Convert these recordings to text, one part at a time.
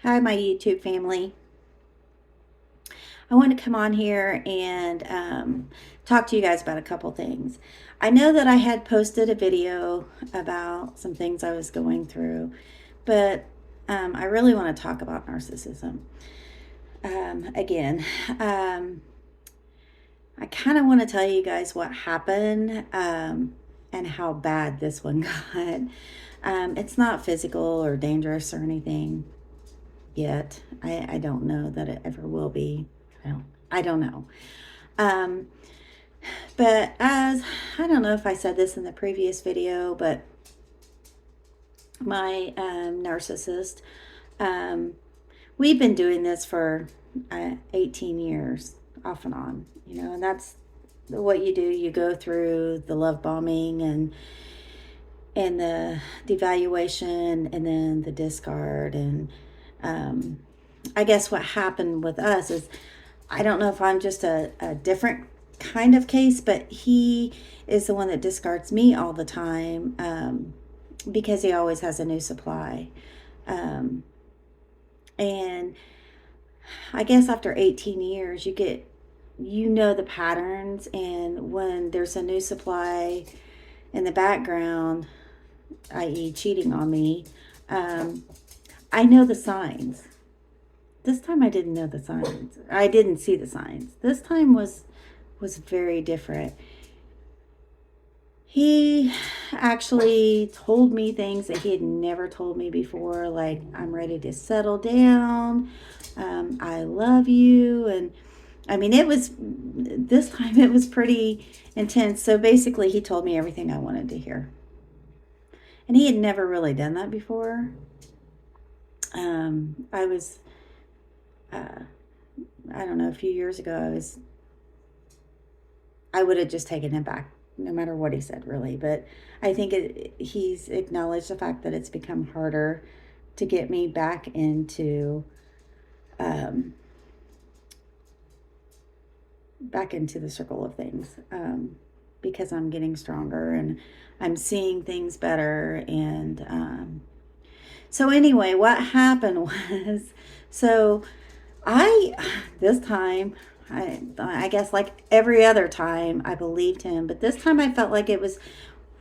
Hi, my YouTube family. I want to come on here and talk to you guys about a couple things. I know that I had posted a video about some things I was going through, but I really want to talk about narcissism. Again, I kind of want to tell you guys what happened and how bad this one got. It's not physical or dangerous or anything yet. I don't know that it ever will be. I don't know. Um, but as I don't know if I said this in the previous video, but my narcissist, um, we've been doing this for 18 years off and on, and that's what you do. You go through the love bombing and the devaluation and then the discard. And I guess what happened with us is I don't know if I'm just a different kind of case, but he is the one that discards me all the time because he always has a new supply. Um, and I guess after 18 years, the patterns. And when there's a new supply in the background, i.e., cheating on me, um, I know the signs. This time I didn't know the signs. I didn't see the signs. This time was very different. He actually told me things that he had never told me before, like, I'm ready to settle down. I love you. And I mean, this time it was pretty intense. So basically, he told me everything I wanted to hear. And he had never really done that before. I was, uh, I don't know, a few years ago, I would have just taken him back no matter what he said, really. But I think he's acknowledged the fact that it's become harder to get me um, back into the circle of things, because I'm getting stronger and I'm seeing things better. And so anyway, what happened was, so I this time I guess like every other time I believed him, but this time I felt like it was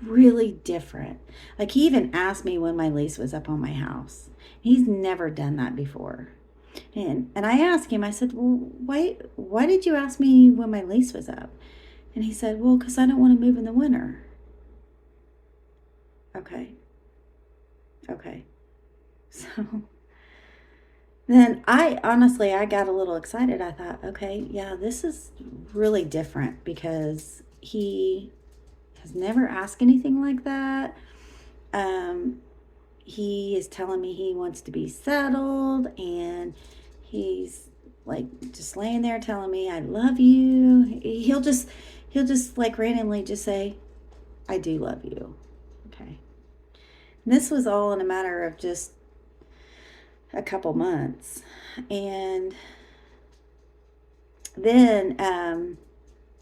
really different. Like he even asked me when my lease was up on my house. He's never done that before. And I asked him, I said, "Well, why did you ask me when my lease was up?" And he said, "Well, cuz I don't want to move in the winter." Okay. Okay. So then I got a little excited. I thought, okay, yeah, this is really different because he has never asked anything like that. Um, he is telling me he wants to be settled, and he's like just laying there telling me I love you. He'll just like randomly just say, I do love you. Okay. And this was all in a matter of just a couple months. And then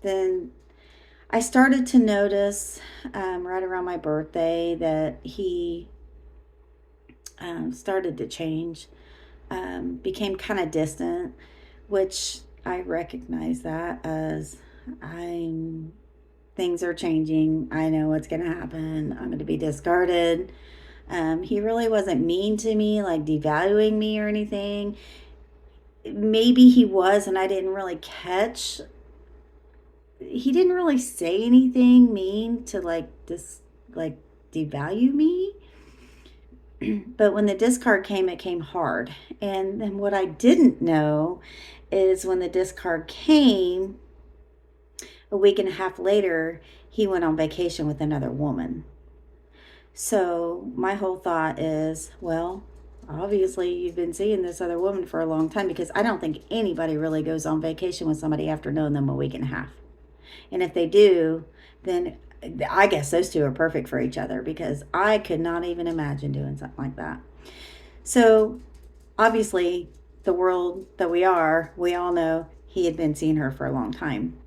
then I started to notice right around my birthday that he started to change, became kind of distant, which I recognize that as I'm things are changing. I know what's going to happen. I'm going to be discarded. He really wasn't mean to me, like devaluing me or anything. Maybe he was, and I didn't really catch. He didn't really say anything mean to like devalue me. But when the discard came, it came hard. And then what I didn't know is when the discard came, a week and a half later, he went on vacation with another woman. So my whole thought is, well, obviously you've been seeing this other woman for a long time, because I don't think anybody really goes on vacation with somebody after knowing them a week and a half. And if they do, then I guess those two are perfect for each other, because I could not even imagine doing something like that. So obviously, the world that we all know he had been seeing her for a long time.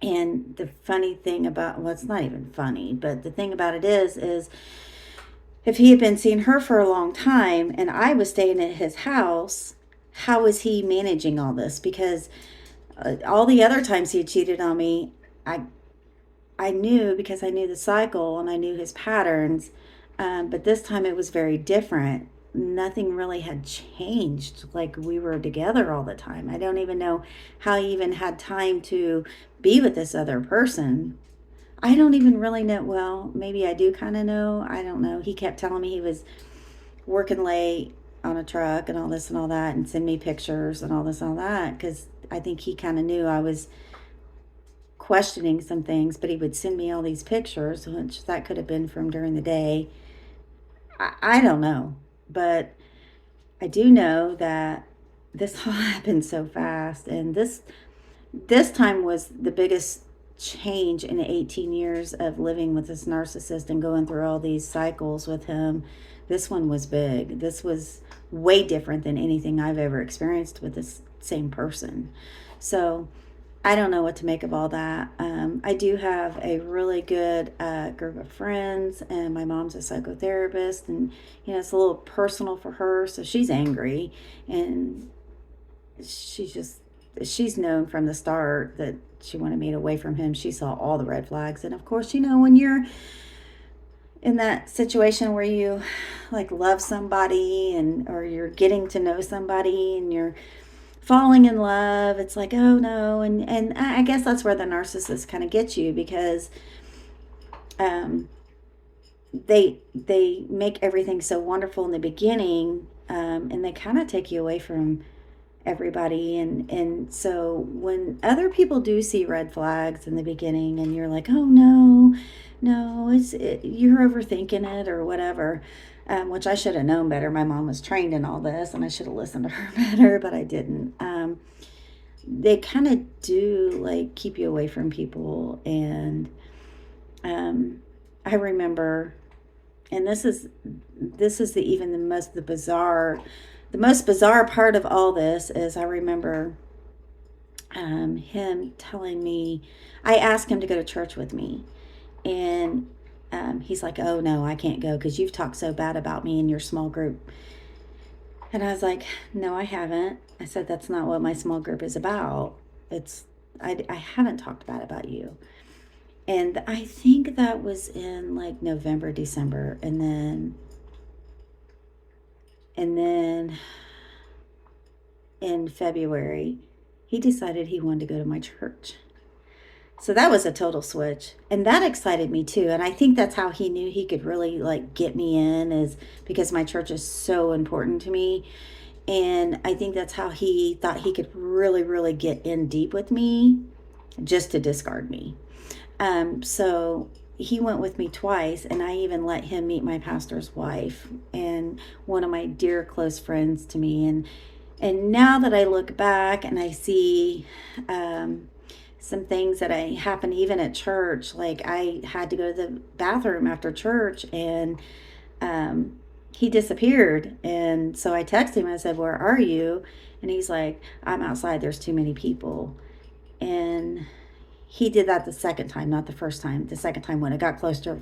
And the funny thing about, well, it's not even funny, but the thing about it is if he had been seeing her for a long time and I was staying at his house, how was he managing all this? Because all the other times he had cheated on me, I I knew because I knew the cycle and I knew his patterns. But this time it was very different. Nothing really had changed. Like we were together all the time. I don't even know how he even had time to be with this other person. I don't even really know. Well, maybe I do kind of know. I don't know. He kept telling me he was working late on a truck and all this and all that and send me pictures and all this and all that because I think he kind of knew I was questioning some things, but he would send me all these pictures, which that could have been from during the day. I don't know, but I do know that this all happened so fast, and this time was the biggest change in 18 years of living with this narcissist and going through all these cycles with him. This one was big. This was way different than anything I've ever experienced with this same person. So I don't know what to make of all that. I do have a really good group of friends, and my mom's a psychotherapist, and it's a little personal for her, so she's angry, and she's just she's known from the start that she wanted me away from him. She saw all the red flags, and of course, when you're in that situation where you like love somebody and or you're getting to know somebody and you're falling in love, it's like, oh no. And I guess that's where the narcissist kind of gets you because um, they make everything so wonderful in the beginning, and they kind of take you away from everybody. And so when other people do see red flags in the beginning and you're like, oh no, no, you're overthinking it or whatever, which I should have known better. My mom was trained in all this and I should have listened to her better, but I didn't. They kind of do like keep you away from people. And I remember, and this is even the most bizarre part of all this is I remember him telling me, I asked him to go to church with me. And he's like, oh no, I can't go because you've talked so bad about me in your small group. And I was like, no, I haven't. I said, that's not what my small group is about. I haven't talked bad about you. And I think that was in like November, December. And then in February, he decided he wanted to go to my church. So that was a total switch. And that excited me too. And I think that's how he knew he could really like get me in, is because my church is so important to me. And I think that's how he thought he could really, really get in deep with me, just to discard me. So he went with me twice, and I even let him meet my pastor's wife and one of my dear close friends to me. And now that I look back and I see some things that I happened even at church, like I had to go to the bathroom after church, and he disappeared. And so I texted him. I said, "Where are you?" And he's like, "I'm outside. There's too many people." And he did that the second time, not the first time. The second time when it got closer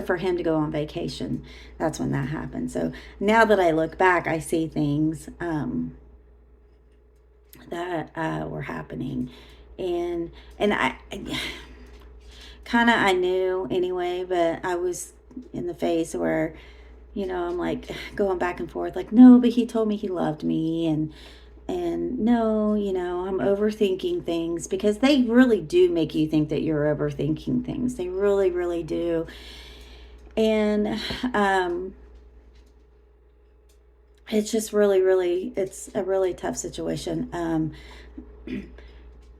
for him to go on vacation, that's when that happened. So now that I look back, I see things that were happening, and I kind of I knew anyway, but I was in the phase where I'm like going back and forth, like, no, but he told me he loved me, and no, I'm overthinking things, because they really do make you think that you're overthinking things. They really, really do. And it's just really, really, it's a really tough situation.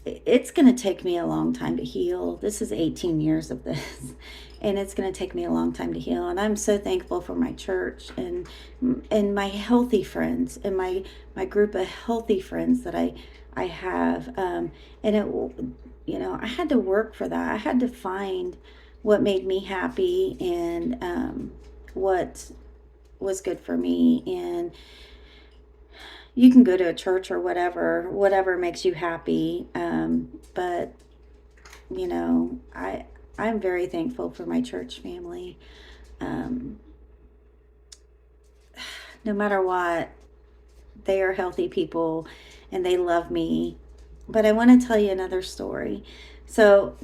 It's going to take me a long time to heal. This is 18 years of this, and it's going to take me a long time to heal. And I'm so thankful for my church and my healthy friends, and my group of healthy friends that I have. And I had to work for that. I had to find what made me happy, and what was good for me. And you can go to a church or whatever makes you happy. But I'm very thankful for my church family. Um, no matter what, they are healthy people and they love me. But I want to tell you another story. So,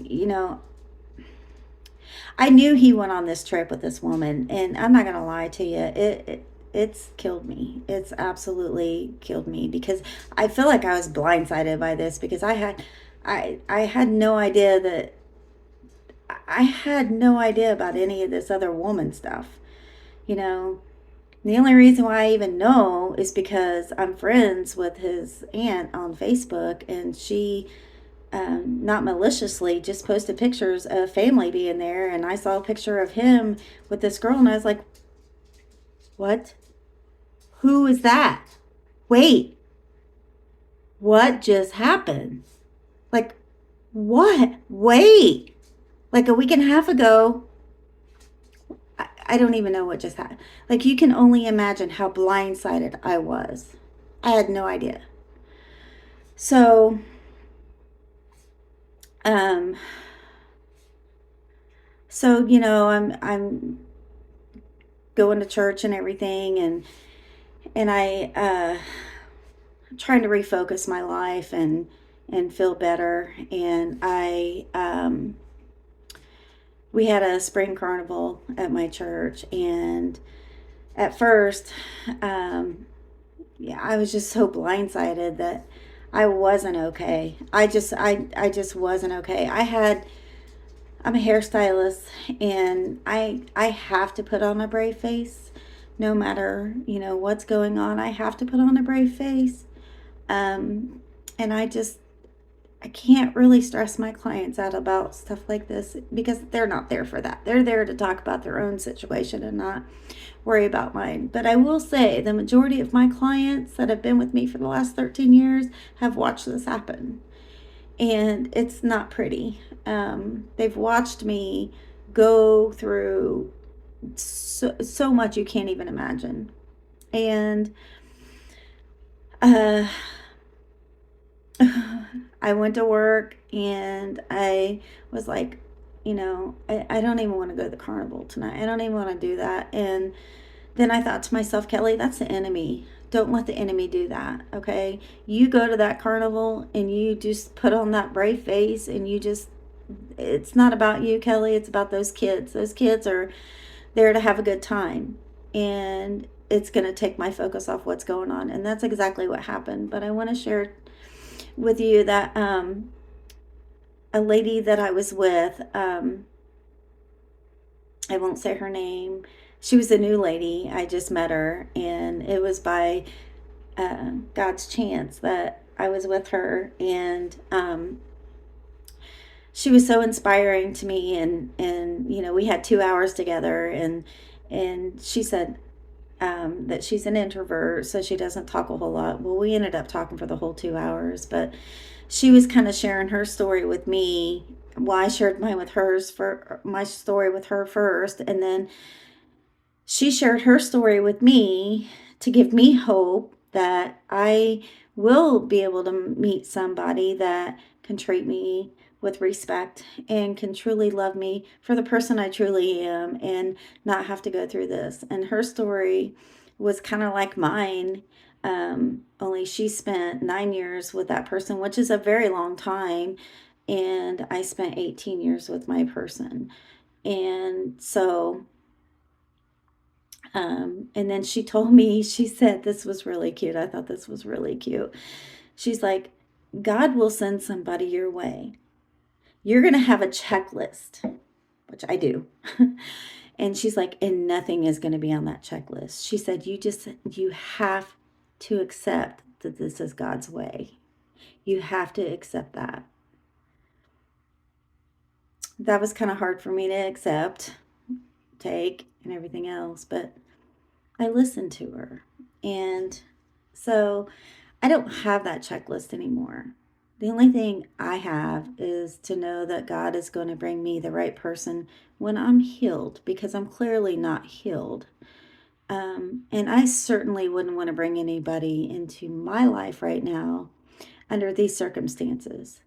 I knew he went on this trip with this woman, and I'm not going to lie to you. It's killed me. It's absolutely killed me because I feel like I was blindsided by this because I had no idea that I had no idea about any of this other woman stuff. You know, the only reason why I even know is because I'm friends with his aunt on Facebook, and she, not maliciously, just posted pictures of family being there. And I saw a picture of him with this girl, and I was like, what? Who is that? Wait, what just happened? Like, what? Wait. Like a week and a half ago, I don't even know what just happened. Like, you can only imagine how blindsided I was. I had no idea. So, um, I'm going to church and everything, and I trying to refocus my life and feel better. And we had a spring carnival at my church, and at first, yeah, I was just so blindsided that I wasn't okay. I just wasn't okay. I'm a hairstylist, and I have to put on a brave face no matter, what's going on. I have to put on a brave face. And I can't really stress my clients out about stuff like this because they're not there for that. They're there to talk about their own situation and not worry about mine. But I will say the majority of my clients that have been with me for the last 13 years have watched this happen. And it's not pretty. They've watched me go through so much you can't even imagine. And uh, I went to work and I was like, I don't even want to go to the carnival tonight. I don't even want to do that. And then I thought to myself, Kelly, that's the enemy. Don't let the enemy do that, okay? You go to that carnival and you just put on that brave face and it's not about you, Kelly. It's about those kids. Those kids are there to have a good time. And it's going to take my focus off what's going on. And that's exactly what happened. But I want to share with you that a lady that I was with, I won't say her name. She was a new lady. I just met her, and it was by God's chance that I was with her. And she was so inspiring to me. And we had 2 hours together, and she said that she's an introvert, so she doesn't talk a whole lot. Well, we ended up talking for the whole 2 hours, but she was kind of sharing her story with me. Well, I shared my story with her first, and then she shared her story with me to give me hope that I will be able to meet somebody that can treat me with respect and can truly love me for the person I truly am and not have to go through this. And her story was kind of like mine, only she spent 9 years with that person, which is a very long time. And I spent 18 years with my person. And so and then she told me, she said, this was really cute. I thought this was really cute. She's like, God will send somebody your way. You're going to have a checklist, which I do. And she's like, and nothing is going to be on that checklist. She said, you have to accept that this is God's way. You have to accept that. That was kind of hard for me to accept, take, and everything else, but I listened to her. And so I don't have that checklist anymore. The only thing I have is to know that God is going to bring me the right person when I'm healed, because I'm clearly not healed. And I certainly wouldn't want to bring anybody into my life right now under these circumstances.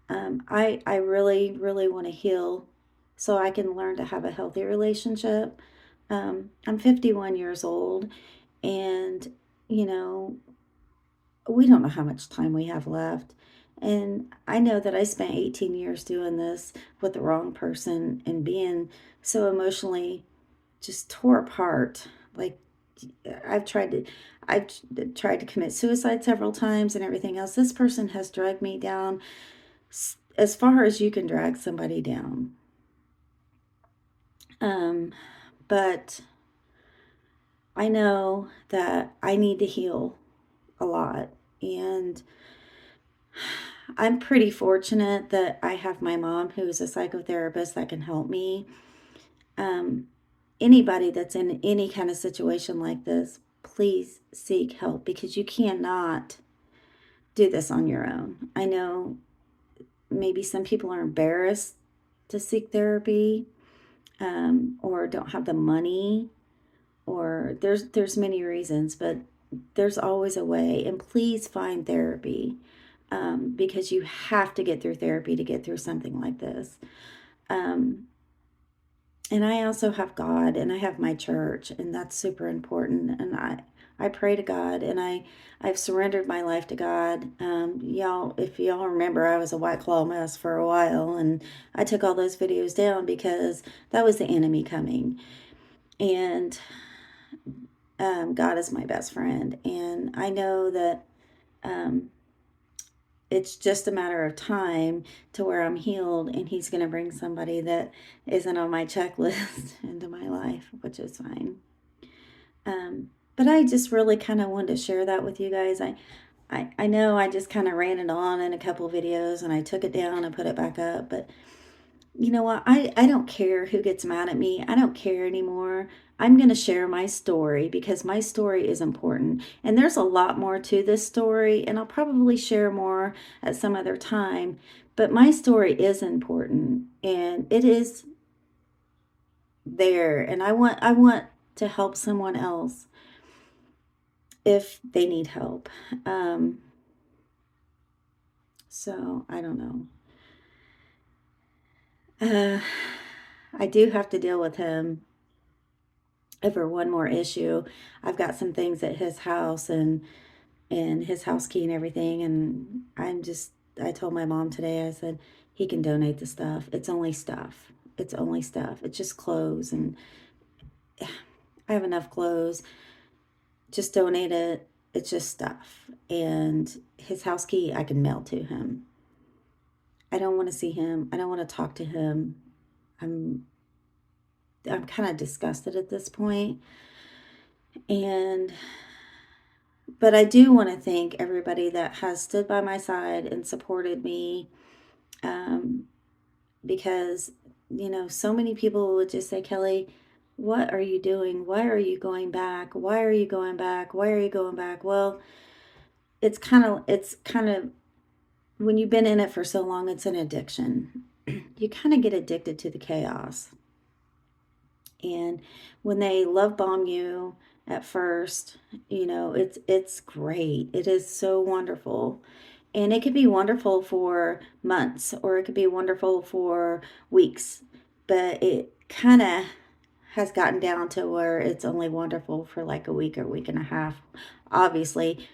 I really, really want to heal so I can learn to have a healthy relationship. I'm 51 years old, And, you know, we don't know how much time we have left. And I know that I spent 18 years doing this with the wrong person and being so emotionally just tore apart. Like, I've tried to I've tried to commit suicide several times and everything else. This person has dragged me down as far as you can drag somebody down. Um, but I know that I need to heal a lot. And I'm pretty fortunate that I have my mom who is a psychotherapist that can help me. Um, Anybody that's in any kind of situation like this, please seek help because you cannot do this on your own. I know maybe some people are embarrassed to seek therapy, or don't have the money, or there's many reasons, but there's always a way. And please find therapy, because you have to get through therapy to get through something like this. Um, and I also have God and I have my church, and that's super important. And I pray to God, and I've surrendered my life to God. Y'all, if y'all remember, I was a White Claw mess for a while, and I took all those videos down because that was the enemy coming. And God is my best friend, and I know that um, it's just a matter of time to where I'm healed, and He's going to bring somebody that isn't on my checklist into my life, which is fine. But I just really kind of wanted to share that with you guys. I know I just kind of ran it on in a couple videos, and I took it down and put it back up, but you know what? I don't care who gets mad at me. I don't care anymore. I'm going to share my story because my story is important. And there's a lot more to this story, and I'll probably share more at some other time. But my story is important, and it is there. And I want to help someone else if they need help. Um, so I don't know. Uh, I do have to deal with him over one more issue. I've got some things at his house, and his house key and everything, and I told my mom today, I said he can donate the stuff. It's only stuff. It's only stuff. It's just clothes, and I have enough clothes. Just donate it. It's just stuff. And his house key I can mail to him. I don't want to see him. I don't want to talk to him. I'm I'm kind of disgusted at this point. And but I do want to thank everybody that has stood by my side and supported me, um, because, so many people would just say, Kelly, what are you doing? Why are you going back? Why are you going back? Why are you going back? Well, it's kind of when you've been in it for so long, it's an addiction. You kind of get addicted to the chaos. And when they love bomb you at first, it's great. It is so wonderful. And it could be wonderful for months, or it could be wonderful for weeks. But it kind of has gotten down to where it's only wonderful for like a week or week and a half. Obviously,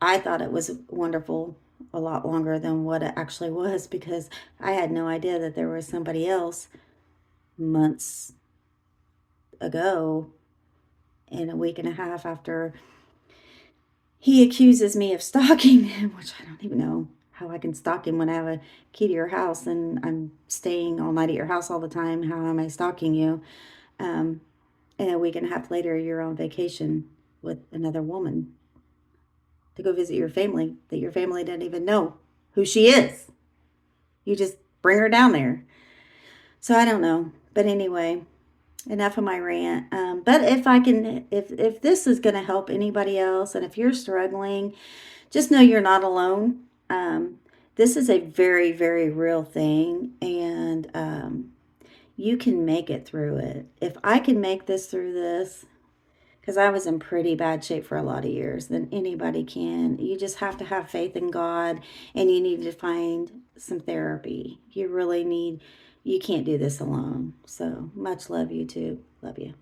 I thought it was wonderful a lot longer than what it actually was, because I had no idea that there was somebody else months ago, in a week and a half after he accuses me of stalking him, which I don't even know how I can stalk him when I have a key to your house and I'm staying all night at your house all the time. How am I stalking you? Um, and a week and a half later, you're on vacation with another woman to go visit your family that your family doesn't even know who she is. You just bring her down there. So I don't know. But anyway, enough of my rant. But if this is going to help anybody else, and if you're struggling, just know you're not alone. This is a very, very real thing, and you can make it through it. If I can make this through this, because I was in pretty bad shape for a lot of years, then anybody can. You just have to have faith in God, and you need to find some therapy. You really need, you can't do this alone. So much love, you too. Love you.